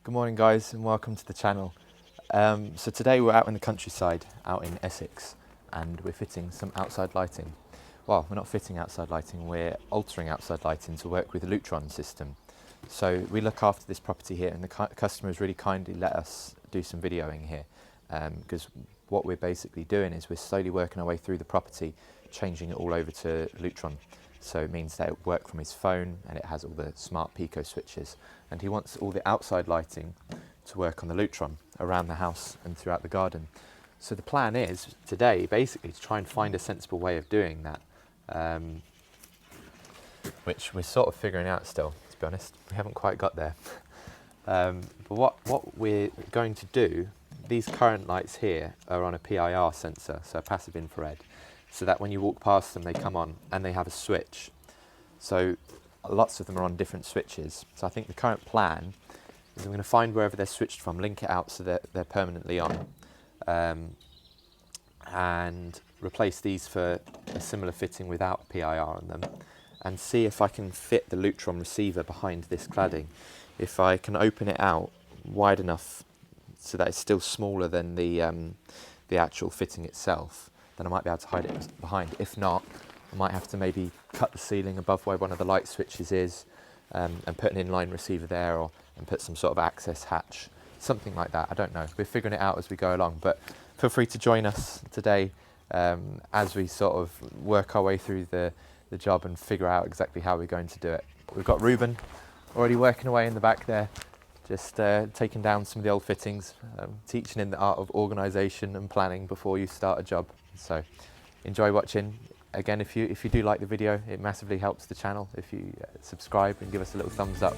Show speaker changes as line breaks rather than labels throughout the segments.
Good morning guys and welcome to the channel. So today we're out in the countryside, out in Essex, and we're fitting some outside lighting. Well, we're not fitting outside lighting, we're altering outside lighting to work with the Lutron system. So we look after this property here, and the customers really kindly let us do some videoing here, because what we're basically doing is we're slowly working our way through the property, changing it all over to Lutron. So it means that it works from his phone and it has all the smart Pico switches. And he wants all the outside lighting to work on the Lutron around the house and throughout the garden. So the plan is today basically to try and find a sensible way of doing that, which we're sort of figuring out still, to be honest. We haven't quite got there. But what we're going to do, these current lights here are on a PIR sensor, so a passive infrared, so that when you walk past them they come on and they have a switch. So lots of them are on different switches. So I think the current plan is I'm going to find wherever they're switched from, link it out so that they're permanently on, and replace these for a similar fitting without PIR on them, and see if I can fit the Lutron receiver behind this cladding. If I can open it out wide enough so that it's still smaller than the actual fitting itself, then I might be able to hide it behind. If not, I might have to maybe cut the ceiling above where one of the light switches is, and put an inline receiver there, and put some sort of access hatch, something like that. I don't know. We're figuring it out as we go along, but feel free to join us today as we sort of work our way through the job and figure out exactly how we're going to do it. We've got Reuben already working away in the back there, just taking down some of the old fittings, teaching in the art of organisation and planning before you start a job. So enjoy watching. Again, if you do like the video, it massively helps the channel if you subscribe and give us a little thumbs up.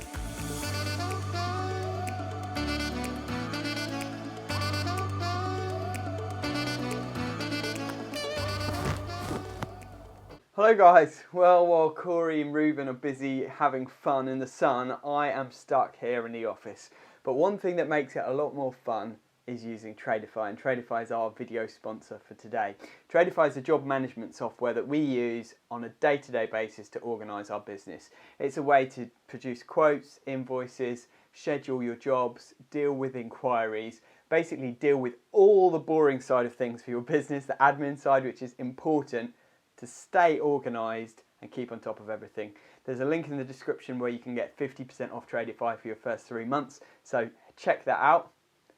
Hello guys, well while Cory and Reuben are busy having fun in the sun, I am stuck here in the office. But one thing that makes it a lot more fun is using Tradify, and Tradify is our video sponsor for today. Tradify is a job management software that we use on a day-to-day basis to organise our business. It's a way to produce quotes, invoices, schedule your jobs, deal with inquiries, basically deal with all the boring side of things for your business, the admin side, which is important to stay organised and keep on top of everything. There's a link in the description where you can get 50% off Tradify for your first 3 months, so check that out.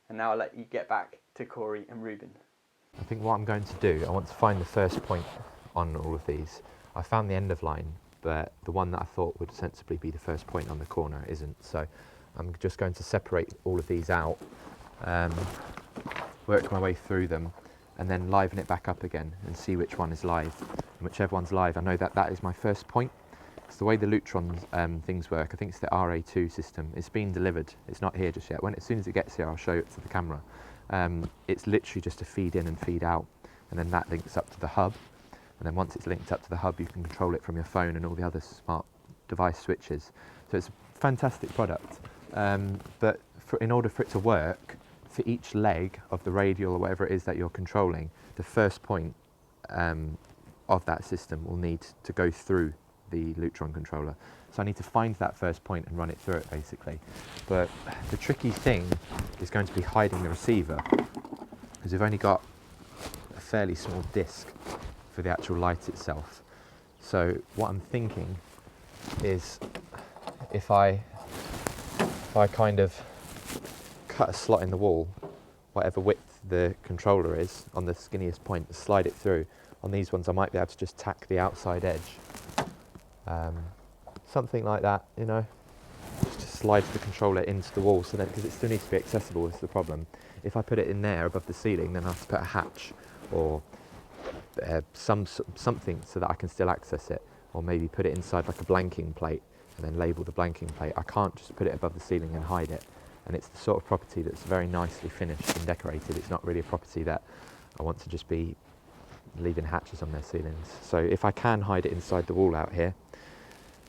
And now I'll let you get back to Cory and Reuben.
I think what I'm going to do, I want to find the first point on all of these. I found the end of line, but the one that I thought would sensibly be the first point on the corner isn't. So I'm just going to separate all of these out, work my way through them, and then liven it back up again and see which one is live. And whichever one's live, I know that that is my first point. It's the way the Lutron things work. I think it's the RA2 system. It's been delivered. It's not here just yet. As soon as it gets here, I'll show it to the camera. It's literally just a feed in and feed out, and then that links up to the hub. And then once it's linked up to the hub, you can control it from your phone and all the other smart device switches. So it's a fantastic product. But in order for it to work, for each leg of the radial or whatever it is that you're controlling, the first point of that system will need to go through the Lutron controller. So I need to find that first point and run it through it basically. But the tricky thing is going to be hiding the receiver, because we've only got a fairly small disc for the actual light itself. So what I'm thinking is if I kind of cut a slot in the wall, whatever width the controller is on the skinniest point, slide it through. On these ones I might be able to just tack the outside edge. Something like that, you know, just slide the controller into the wall, so then, because it still needs to be accessible, is the problem. If I put it in there above the ceiling, then I have to put a hatch or something so that I can still access it, or maybe put it inside like a blanking plate and then label the blanking plate. I can't just put it above the ceiling and hide it. And it's the sort of property that's very nicely finished and decorated. It's not really a property that I want to just be leaving hatches on their ceilings. So if I can hide it inside the wall out here,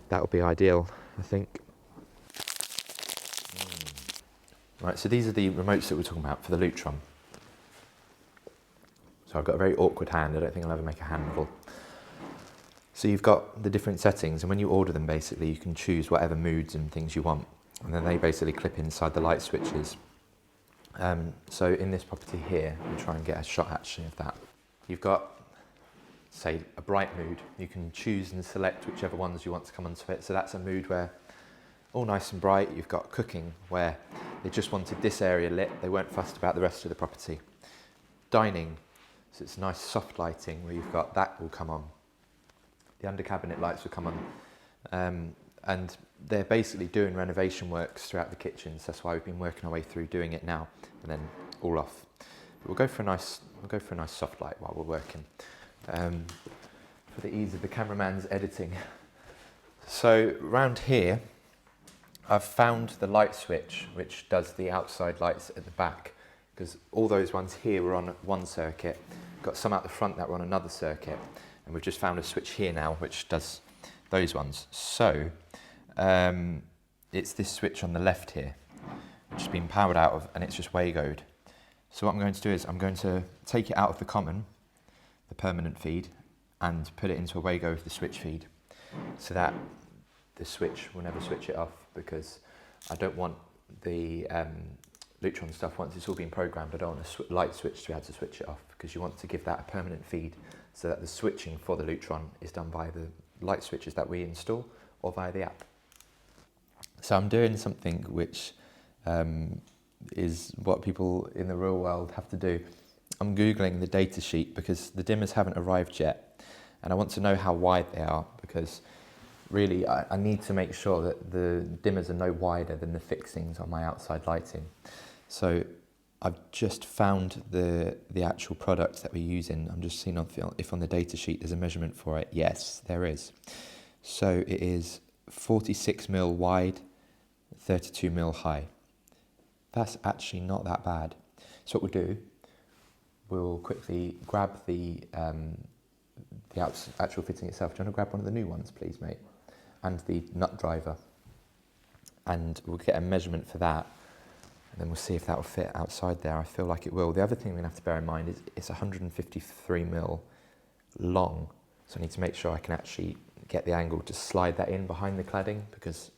that would be ideal, I think. Right, so these are the remotes that we're talking about for the Lutron. So I've got a very awkward hand. I don't think I'll ever make a handle. So you've got the different settings, and when you order them, basically you can choose whatever moods and things you want. and then they basically clip inside the light switches. So in this property here, we'll try and get a shot actually of that. You've got, say, a bright mood. You can choose and select whichever ones you want to come onto it. So that's a mood where all nice and bright. You've got cooking, where they just wanted this area lit. They weren't fussed about the rest of the property. Dining, so it's nice soft lighting where you've got that will come on. The under cabinet lights will come on. And they're basically doing renovation works throughout the kitchens. That's why we've been working our way through doing it now, and then all off. But we'll go for a nice soft light while we're working, for the ease of the cameraman's editing. So around here, I've found the light switch which does the outside lights at the back, because all those ones here were on one circuit. Got some out the front that were on another circuit, and we've just found a switch here now which does those ones. So it's this switch on the left here, which has been powered out of, and it's just Wagoed. So what I'm going to do is I'm going to take it out of the common, the permanent feed, and put it into a Wago with the switch feed, so that the switch will never switch it off, because I don't want the Lutron stuff, once it's all been programmed, I don't want a light switch to be able to switch it off, because you want to give that a permanent feed so that the switching for the Lutron is done by the light switches that we install or via the app. So I'm doing something which is what people in the real world have to do. I'm Googling the data sheet because the dimmers haven't arrived yet, and I want to know how wide they are, because really I need to make sure that the dimmers are no wider than the fixings on my outside lighting. So I've just found the actual product that we're using. I'm just seeing if on the data sheet there's a measurement for it. Yes, there is. So it is 46mm wide, 32mm high. That's actually not that bad. So what we'll do, we'll quickly grab the actual fitting itself. Do you want to grab one of the new ones, please, mate? And the nut driver. And we'll get a measurement for that. And then we'll see if that will fit outside there. I feel like it will. The other thing we're going to have to bear in mind is it's 153mm long. So I need to make sure I can actually get the angle to slide that in behind the cladding, because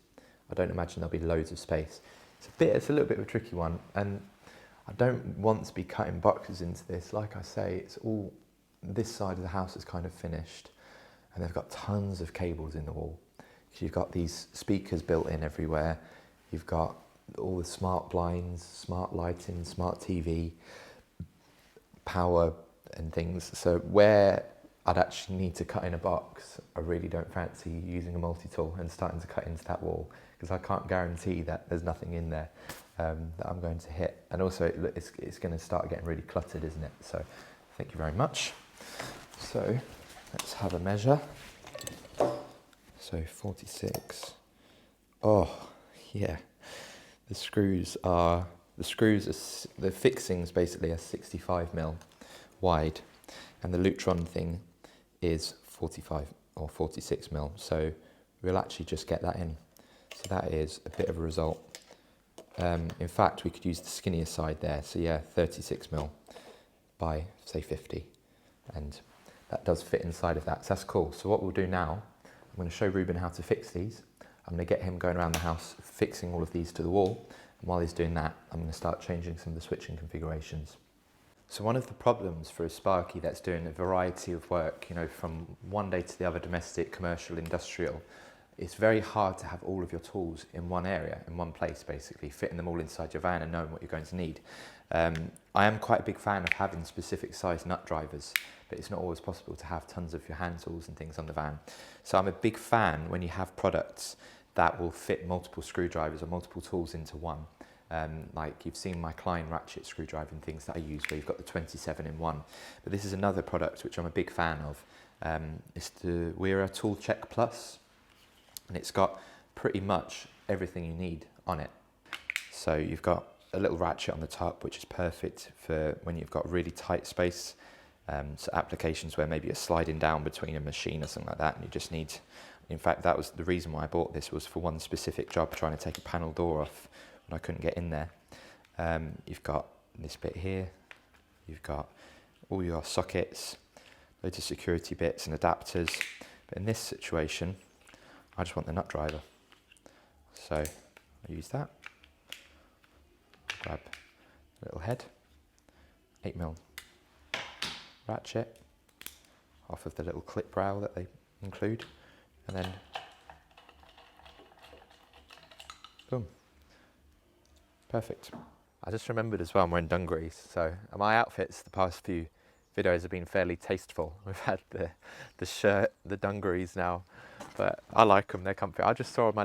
I don't imagine there'll be loads of space. It's a little bit of a tricky one, and I don't want to be cutting boxes into this. Like I say, it's all, this side of the house is kind of finished, and they've got tons of cables in the wall. You've got these speakers built in everywhere. You've got all the smart blinds, smart lighting, smart TV, power and things. So where I'd actually need to cut in a box, I really don't fancy using a multi-tool and starting to cut into that wall, because I can't guarantee that there's nothing in there that I'm going to hit. And also it's going to start getting really cluttered, isn't it? So thank you very much. So let's have a measure. So 46. Oh, yeah. The fixings basically are 65mm wide, and the Lutron thing is 45 or 46mm. So we'll actually just get that in. So that is a bit of a result. In fact, we could use the skinnier side there. So yeah, 36mm by say 50, and that does fit inside of that. So that's cool. So what we'll do now, I'm going to show Reuben how to fix these. I'm going to get him going around the house fixing all of these to the wall, and while he's doing that, I'm going to start changing some of the switching configurations. So one of the problems for a Sparky that's doing a variety of work, you know, from one day to the other, domestic, commercial, industrial, it's very hard to have all of your tools in one area, in one place basically, fitting them all inside your van and knowing what you're going to need. I am quite a big fan of having specific size nut drivers, but it's not always possible to have tons of your hand tools and things on the van. So I'm a big fan when you have products that will fit multiple screwdrivers or multiple tools into one. Like you've seen my Klein ratchet screwdriver and things that I use, where you've got the 27 in one. But this is another product which I'm a big fan of. It's the Referral Tool Check Plus, and it's got pretty much everything you need on it. So you've got a little ratchet on the top, which is perfect for when you've got really tight space. So applications where maybe you're sliding down between a machine or something like that, and you just need, in fact, that was the reason why I bought this, was for one specific job, trying to take a panel door off when I couldn't get in there. You've got this bit here, you've got all your sockets, loads of security bits and adapters. But in this situation, I just want the nut driver. So use that. Grab a little head, 8mm ratchet off of the little clip brow that they include, and then boom. Perfect. I just remembered as well I'm wearing dungarees, so my outfits the past few videos have been fairly tasteful. We've had the shirt, the dungarees now, but I like them, they're comfy. I saw on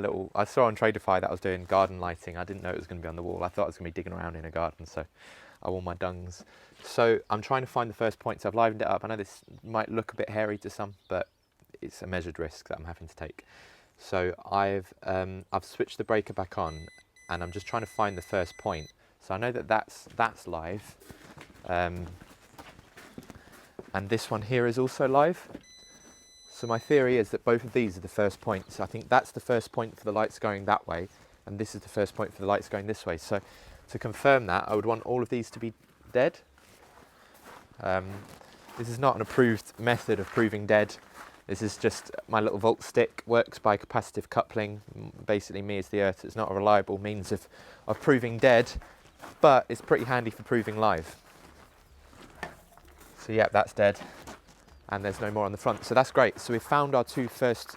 Tradeify that I was doing garden lighting. I didn't know it was going to be on the wall. I thought I was going to be digging around in a garden, so I wore my dungs. So I'm trying to find the first point, so I've livened it up. I know this might look a bit hairy to some, but it's a measured risk that I'm having to take. So I've switched the breaker back on, and I'm just trying to find the first point. So I know that that's live, and this one here is also live. So my theory is that both of these are the first points. I think that's the first point for the lights going that way, and this is the first point for the lights going this way. So to confirm that, I would want all of these to be dead. This is not an approved method of proving dead. This is just my little volt stick, works by capacitive coupling. Basically me as the earth. It's not a reliable means of proving dead, but it's pretty handy for proving live. So yeah, that's dead, and there's no more on the front. So that's great. So we've found our two first,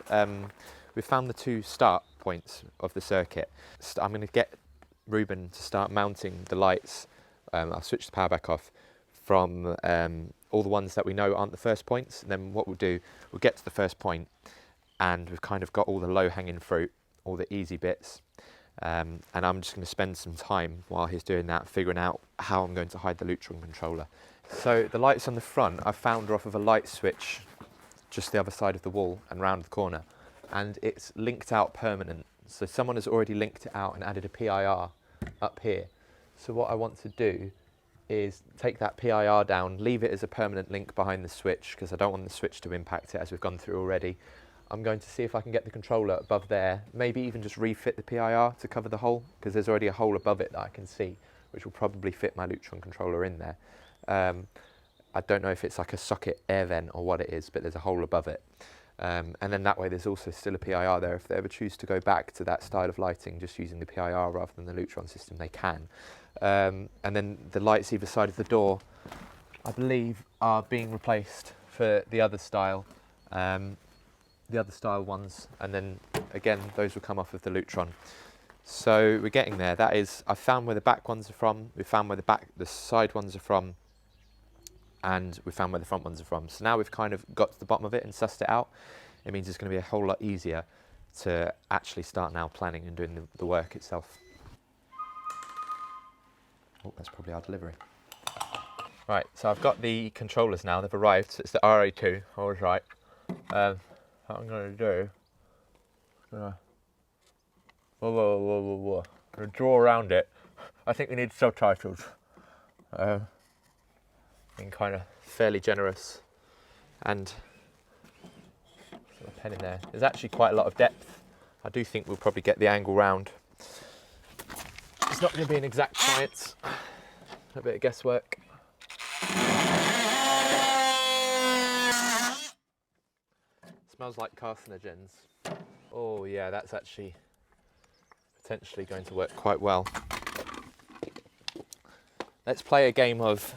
we've found the two start points of the circuit. So I'm going to get Reuben to start mounting the lights. I'll switch the power back off from all the ones that we know aren't the first points. And then what we'll do, we'll get to the first point, and we've kind of got all the low-hanging fruit, all the easy bits. And I'm just going to spend some time while he's doing that, figuring out how I'm going to hide the Lutron controller. So the lights on the front, I found are off of a light switch just the other side of the wall and round the corner, and it's linked out permanent. So someone has already linked it out and added a PIR up here. So what I want to do is take that PIR down, leave it as a permanent link behind the switch, because I don't want the switch to impact it, as we've gone through already. I'm going to see if I can get the controller above there, maybe even just refit the PIR to cover the hole, because there's already a hole above it that I can see, which will probably fit my Lutron controller in there. I don't know if it's like a socket air vent or what it is, but there's a hole above it. And then that way there's also still a PIR there. If they ever choose to go back to that style of lighting, just using the PIR rather than the Lutron system, they can. And then the lights either side of the door, I believe, are being replaced for the other style ones. And then again, those will come off of the Lutron. So we're getting there. That is, I found where the back ones are from. We found where the side ones are from. And we found where the front ones are from. So now we've kind of got to the bottom of it and sussed it out. It means it's going to be a whole lot easier to actually start now planning and doing the work itself. Oh, that's probably our delivery. Right, so I've got the controllers now. They've arrived. So it's the RA2. I was right. What I'm going to do, I'm going to draw around it. I think we need subtitles. Being kind of fairly generous, and a pen in there. There's actually quite a lot of depth. I do think we'll probably get the angle round. It's not going to be an exact science, a bit of guesswork. Smells like carcinogens. Oh yeah, that's actually potentially going to work quite well. Let's play a game of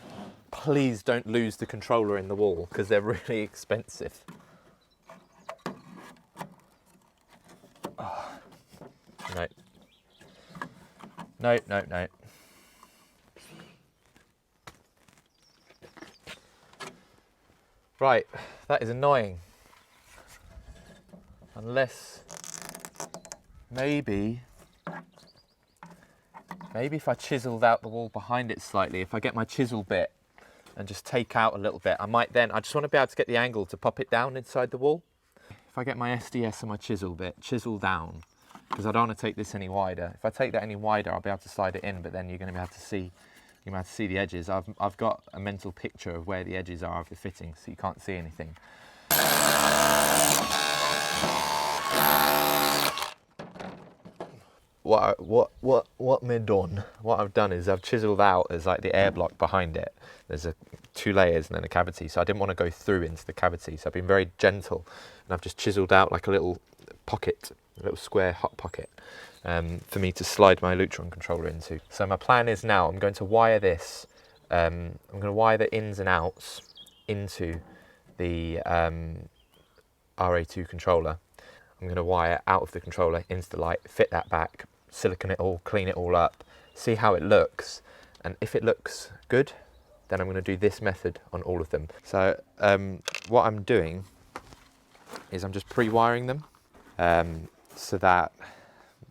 please don't lose the controller in the wall, because they're really expensive. Oh. No. No, no, no. Right, that is annoying. Unless, maybe if I chiseled out the wall behind it slightly, if I get my chisel bit and just take out a little bit, I just want to be able to get the angle to pop it down inside the wall. If I get my SDS and my chisel bit, chisel down, because I don't want to take this any wider. If I take that any wider, I'll be able to slide it in, but then you're going to be able to see, the edges. I've got a mental picture of where the edges are of the fitting, so you can't see anything. What I've done is I've chiseled out as like the air block behind it. There's two layers and then a cavity, so I didn't want to go through into the cavity, so I've been very gentle, and I've just chiseled out like a little pocket, a little square hot pocket. for me to slide my Lutron controller into. So my plan is now I'm going to wire this, I'm going to wire the ins and outs into the RA2 controller. I'm going to wire out of the controller into the light, fit that back, silicone it all, clean it all up, see how it looks, and if it looks good, then I'm going to do this method on all of them. So what I'm doing is I'm just pre-wiring them so that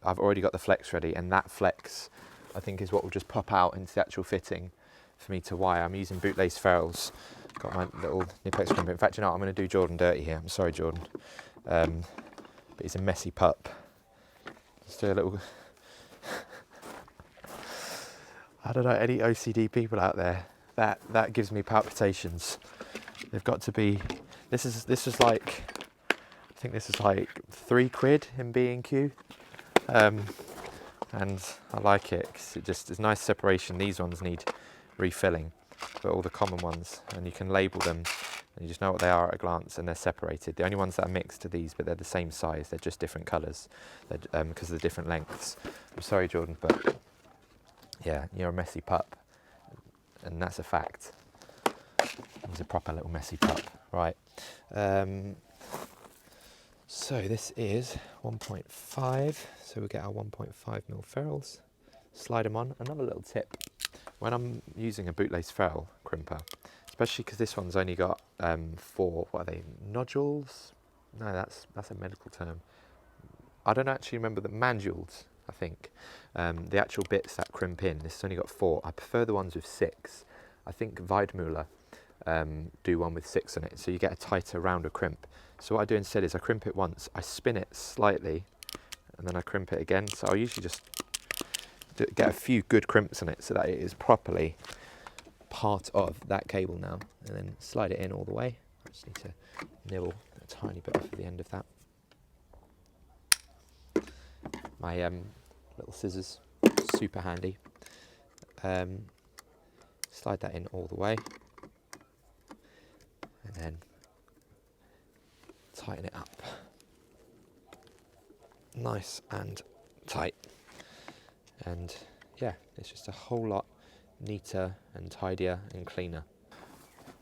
I've already got the flex ready, and that flex I think is what will just pop out into the actual fitting for me to wire. I'm using bootlace ferrules, got my little Nipex crimper. In fact, you know what, I'm going to do Jordan dirty here. I'm sorry, Jordan, but he's a messy pup. Just do a little I don't know, any OCD people out there, that gives me palpitations. They've got to be, this is like, I think this is like £3 in B&Q, and I like it because it's nice separation. These ones need refilling, but all the common ones, and you can label them and you just know what they are at a glance, and they're separated. The only ones that are mixed are these, but they're the same size, they're just different colours because of the different lengths. I'm sorry, Jordan, but yeah, you're a messy pup, and that's a fact. He's a proper little messy pup. Right, so this is 1.5, so we get our 1.5mm ferrules, slide them on. Another little tip, when I'm using a bootlace ferrule crimper, especially because this one's only got 4, what are they, nodules? No, that's a medical term. I don't actually remember the manuals, I think. The actual bits that crimp in, this has only got 4. I prefer the ones with 6. I think Weidmuller do one with 6 on it, so you get a tighter, rounder crimp. So what I do instead is I crimp it once, I spin it slightly, and then I crimp it again. So I'll usually just get a few good crimps on it so that it is properly part of that cable now, and then slide it in all the way. I just need to nibble a tiny bit off the end of that. My little scissors, super handy. Slide that in all the way, and then tighten it up nice and tight, and yeah, it's just a whole lot neater and tidier and cleaner.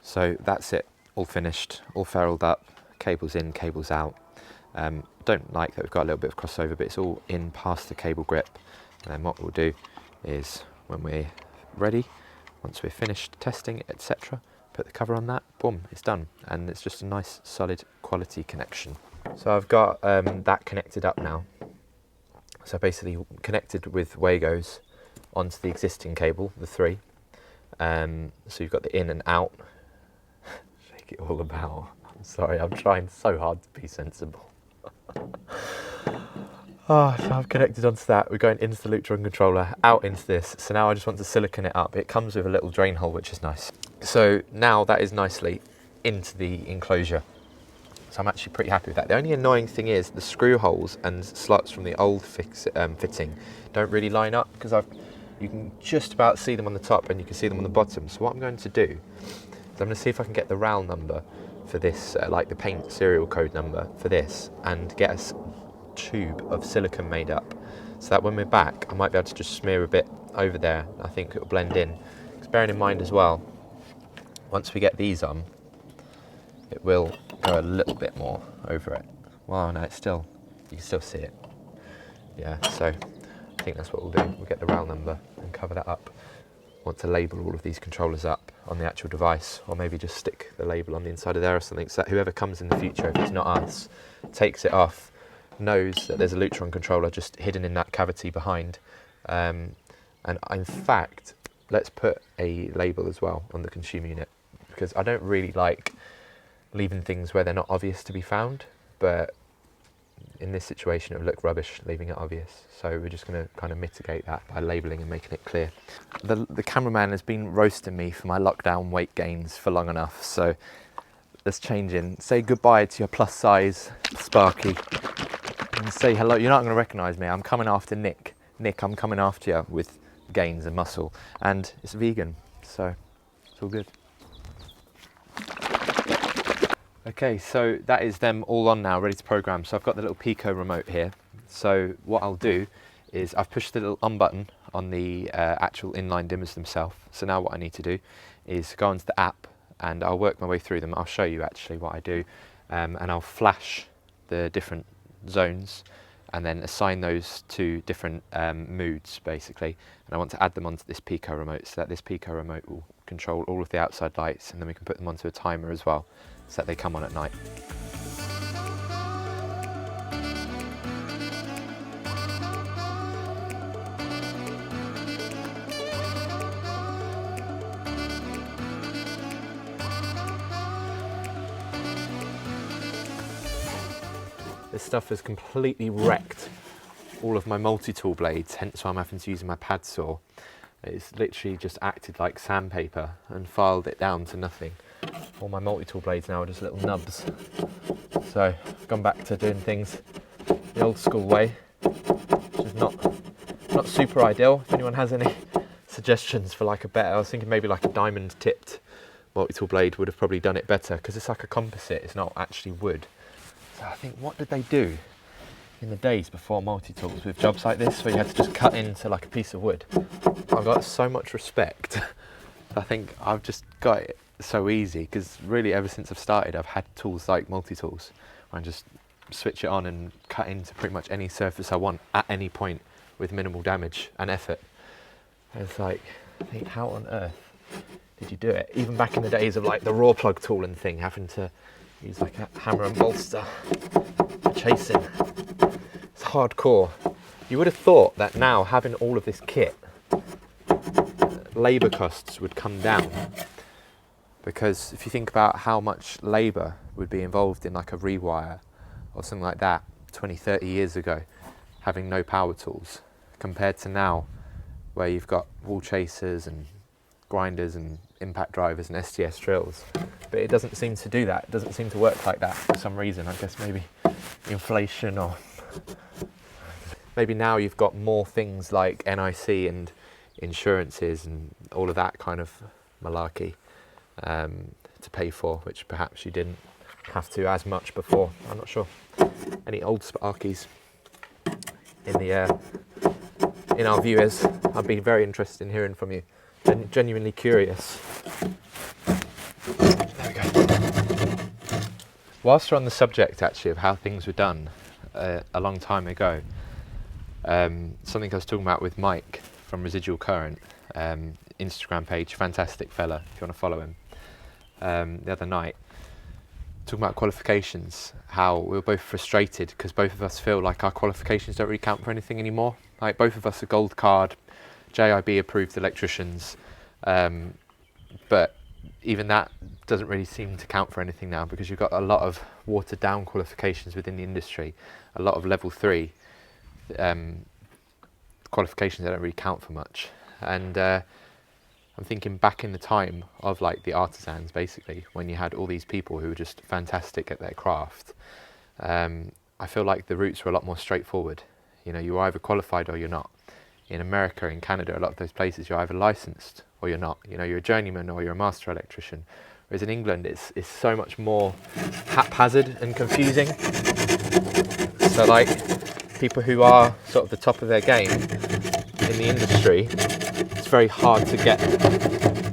So that's it, all finished, all ferruled up, cables in, cables out. Don't like that we've got a little bit of crossover, but it's all in past the cable grip. And then what we'll do is, when we're ready, once we're finished testing, etc., put the cover on that, boom, it's done. And it's just a nice, solid, quality connection. So I've got that connected up now. So basically connected with Wagos onto the existing cable, the 3. So you've got the in and out. Shake it all about. I'm sorry, I'm trying so hard to be sensible. So I've connected onto that. We're going into the Lutron controller, out into this. So now I just want to silicone it up. It comes with a little drain hole, which is nice. So now that is nicely into the enclosure. So I'm actually pretty happy with that. The only annoying thing is the screw holes and slots from the old fitting don't really line up, because you can just about see them on the top and you can see them on the bottom. So what I'm going to do is I'm going to see if I can get the RAL number for this, like the paint serial code number for this, and get a tube of silicone made up, so that when we're back I might be able to just smear a bit over there. I think it will blend in. Because bearing in mind as well, once we get these on, it will go a little bit more over it. Wow, no, it's still, you can still see it. Yeah, so I think that's what we'll do. We'll get the RAL number and cover that up. Want to label all of these controllers up on the actual device, or maybe just stick the label on the inside of there or something, so that whoever comes in the future, if it's not us, takes it off, knows that there's a Lutron controller just hidden in that cavity behind. And in fact, let's put a label as well on the consumer unit, because I don't really like leaving things where they're not obvious to be found, but in this situation it would look rubbish leaving it obvious. So we're just going to kind of mitigate that by labelling and making it clear. The cameraman has been roasting me for my lockdown weight gains for long enough, so let's change in. Say goodbye to your plus size Sparky and say hello. You're not going to recognise me. I'm coming after Nick. Nick, I'm coming after you with gains and muscle, and it's vegan, so it's all good. Okay, so that is them all on now, ready to program. So I've got the little Pico remote here. So what I'll do is I've pushed the little on button on the actual inline dimmers themselves. So now what I need to do is go onto the app, and I'll work my way through them. I'll show you actually what I do, and I'll flash the different zones and then assign those to different moods basically. And I want to add them onto this Pico remote, so that this Pico remote will control all of the outside lights, and then we can put them onto a timer as well, so that they come on at night. This stuff has completely wrecked all of my multi-tool blades, hence why I'm having to use my pad saw. It's literally just acted like sandpaper and filed it down to nothing. All my multi-tool blades now are just little nubs. So I've gone back to doing things the old school way, which is not super ideal. If anyone has any suggestions for like a better, I was thinking maybe like a diamond tipped multi-tool blade would have probably done it better, because it's like a composite, it's not actually wood. So I think, what did they do in the days before multi-tools with jobs like this, where you had to just cut into like a piece of wood? I've got so much respect. I think I've just got it so easy, because really ever since I've started I've had tools like multi-tools, where I just switch it on and cut into pretty much any surface I want at any point with minimal damage and effort. And it's like, I think, how on earth did you do it? Even back in the days of like the raw plug tool and thing, having to use like a hammer and bolster for chasing. It's hardcore. You would have thought that now, having all of this kit, labour costs would come down, because if you think about how much labour would be involved in like a rewire or something like that 20-30 years ago, having no power tools, compared to now where you've got wall chasers and grinders and impact drivers and STS drills. But it doesn't seem to do that. It doesn't seem to work like that for some reason. I guess maybe inflation, or maybe now you've got more things like NIC and insurances and all of that kind of malarkey to pay for, which perhaps you didn't have to as much before. I'm not sure. Any old Sparkies in our viewers? I'd be very interested in hearing from you. Genuinely curious. There we go. Whilst we're on the subject actually of how things were done a long time ago, something I was talking about with Mike from Residual Current, Instagram page, fantastic fella if you want to follow him, the other night, talking about qualifications, how we were both frustrated because both of us feel like our qualifications don't really count for anything anymore. Like, both of us are gold card, JIB approved electricians, but even that doesn't really seem to count for anything now, because you've got a lot of watered down qualifications within the industry, a lot of level 3 qualifications that don't really count for much. And I'm thinking back in the time of like the artisans, basically, when you had all these people who were just fantastic at their craft. I feel like the routes were a lot more straightforward. You know, you're either qualified or you're not. In America, in Canada, a lot of those places, you're either licensed or you're not. You know, you're a journeyman or you're a master electrician. Whereas in England, it's so much more haphazard and confusing. So like, people who are sort of the top of their game in the industry, it's very hard to get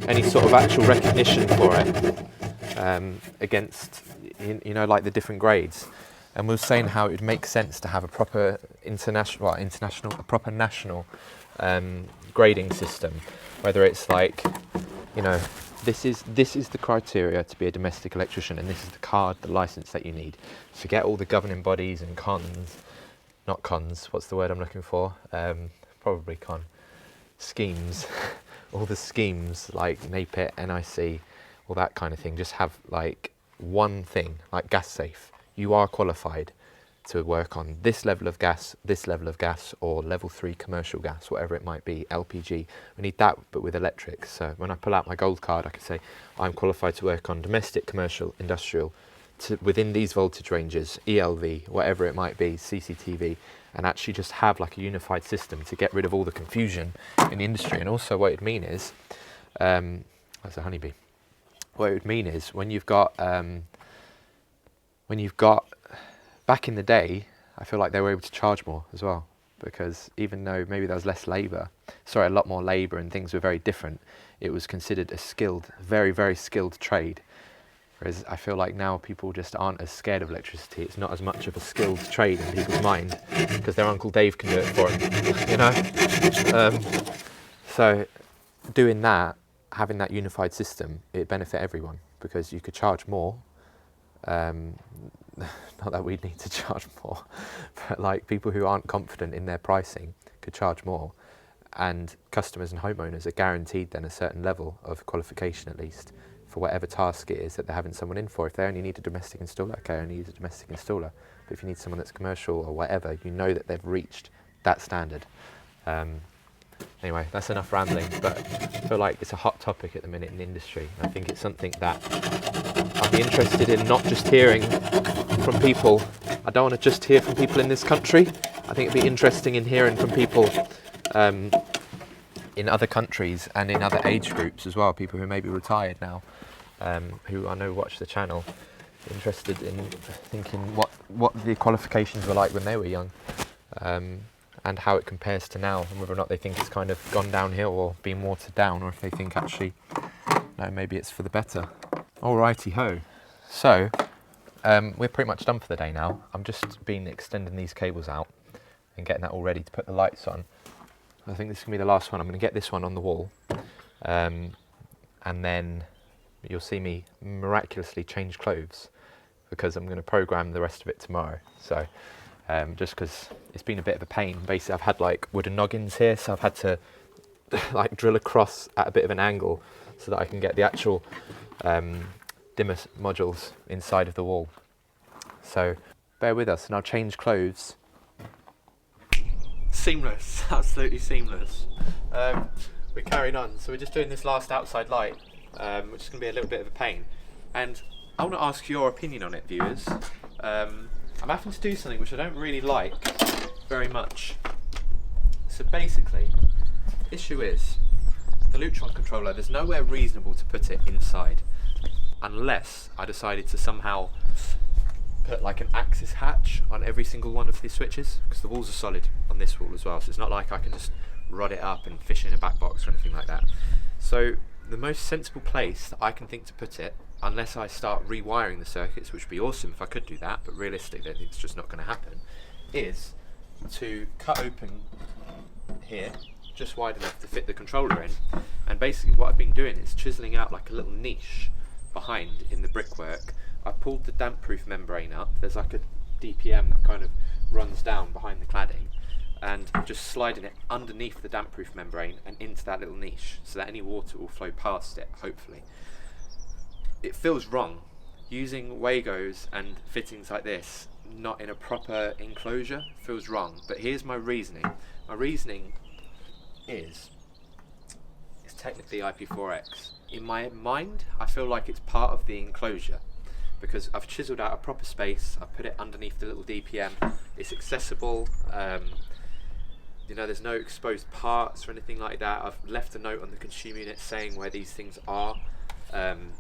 any sort of actual recognition for it against, you know, like the different grades. And we were saying how it would make sense to have a proper a proper national grading system, whether it's like, you know, this is the criteria to be a domestic electrician, and this is the card, the license that you need. Forget all the governing bodies and what's the word I'm looking for? Probably schemes. All the schemes like NAPIT, NIC, all that kind of thing. Just have like one thing, like gas safe. You are qualified to work on this level of gas, or level 3 commercial gas, whatever it might be, LPG. We need that, but with electrics. So when I pull out my gold card, I can say I'm qualified to work on domestic, commercial, industrial, within these voltage ranges, ELV, whatever it might be, CCTV, and actually just have like a unified system to get rid of all the confusion in the industry. And also what it'd mean is, that's a honeybee. What it would mean is when you've got back in the day, I feel like they were able to charge more as well, because even though maybe there was a lot more labour and things were very different, it was considered a skilled, very, very skilled trade. Whereas I feel like now people just aren't as scared of electricity. It's not as much of a skilled trade in people's mind because their Uncle Dave can do it for them, you know? So doing that, having that unified system, it benefit everyone because you could charge more. Not that we'd need to charge more, but like people who aren't confident in their pricing could charge more. And customers and homeowners are guaranteed then a certain level of qualification at least for whatever task it is that they're having someone in for. If they only need a domestic installer, okay, I only use a domestic installer. But if you need someone that's commercial or whatever, you know that they've reached that standard. Anyway, that's enough rambling, but I feel like it's a hot topic at the minute in the industry. I think it's something that I'd be interested in not just hearing from people. I don't want to just hear from people in this country. I think it'd be interesting in hearing from people in other countries and in other age groups as well, people who may be retired now, who I know watch the channel, interested in thinking what the qualifications were like when they were young, and how it compares to now, and whether or not they think it's kind of gone downhill or been watered down, or if they think actually, no, maybe it's for the better. Alrighty ho. So, we're pretty much done for the day now. I'm just extending these cables out and getting that all ready to put the lights on. I think this is going to be the last one. I'm going to get this one on the wall, and then you'll see me miraculously change clothes because I'm going to program the rest of it tomorrow. So just because it's been a bit of a pain. Basically, I've had like wooden noggins here, so I've had to like drill across at a bit of an angle so that I can get the actual dimmer modules inside of the wall. So bear with us and I'll change clothes. Seamless, absolutely seamless. We're carrying on, so we're just doing this last outside light, which is going to be a little bit of a pain. And I want to ask your opinion on it, viewers. I'm having to do something which I don't really like very much. So basically, the issue is, the Lutron controller, there's nowhere reasonable to put it inside, unless I decided to somehow put like an axis hatch on every single one of these switches, because the walls are solid on this wall as well, so it's not like I can just rod it up and fish in a back box or anything like that. So the most sensible place that I can think to put it, unless I start rewiring the circuits, which would be awesome if I could do that, but realistically I think it's just not going to happen, is to cut open here just wide enough to fit the controller in. And basically what I've been doing is chiseling out like a little niche behind in the brickwork. I pulled the damp proof membrane up. There's like a DPM that kind of runs down behind the cladding, and I'm just sliding it underneath the damp proof membrane and into that little niche so that any water will flow past it, hopefully. It feels wrong using Wagos and fittings like this not in a proper enclosure. Feels wrong, but here's my reasoning. My reasoning is it's technically IP4X. In my mind, I feel like it's part of the enclosure because I've chiseled out a proper space. I've put it underneath the little DPM. It's accessible. You know, there's no exposed parts or anything like that. I've left a note on the consumer unit saying where these things are and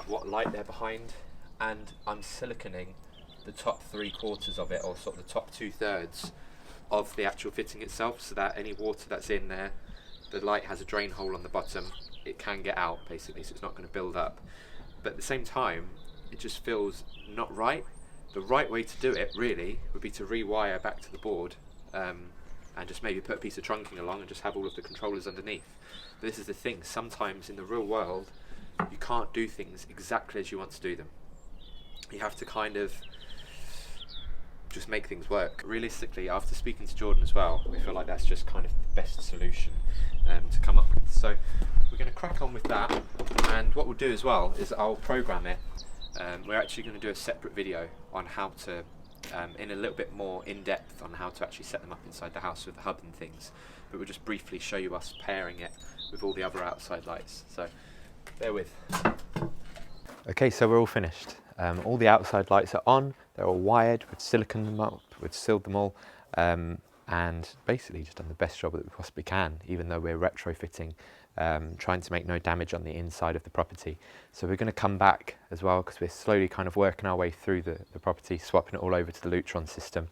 what light they're behind, and I'm siliconing the top 3/4 of it, or sort of the top 2/3 of the actual fitting itself, so that any water that's in there, the light has a drain hole on the bottom, it can get out basically, so it's not going to build up. But at the same time, it just feels not right. The right way to do it really would be to rewire back to the board, and just maybe put a piece of trunking along and just have all of the controllers underneath. But this is the thing, sometimes in the real world you can't do things exactly as you want to do them. You have to kind of just make things work. Realistically, after speaking to Jordan as well, we feel like that's just kind of the best solution to come up with. So we're going to crack on with that, and what we'll do as well is I'll program it. We're actually going to do a separate video on how to, in a little bit more in depth on how to actually set them up inside the house with the hub and things, but we'll just briefly show you us pairing it with all the other outside lights, so bear with. Okay, so we're all finished. All the outside lights are on, they're all wired, we've siliconed them up, we've sealed them all, and basically just done the best job that we possibly can, even though we're retrofitting trying to make no damage on the inside of the property. So we're going to come back as well, because we're slowly kind of working our way through the property, swapping it all over to the Lutron system.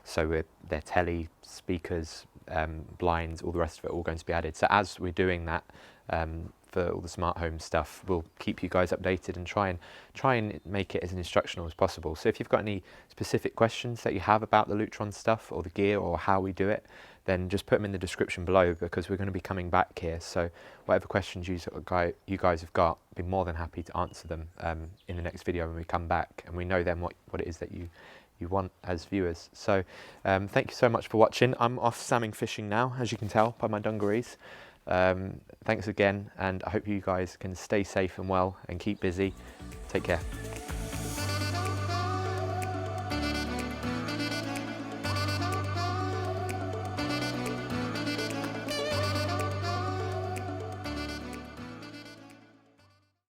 So their telly, speakers, blinds, all the rest of it all going to be added. So as we're doing that, for all the smart home stuff, we'll keep you guys updated and try and make it as instructional as possible. So if you've got any specific questions that you have about the Lutron stuff or the gear or how we do it, then just put them in the description below, because we're going to be coming back here. So whatever questions you guys have got, I'd be more than happy to answer them in the next video when we come back and we know then what it is that you want as viewers. So thank you so much for watching. I'm off salmon fishing now, as you can tell by my dungarees. Thanks again, and I hope you guys can stay safe and well and keep busy. Take care.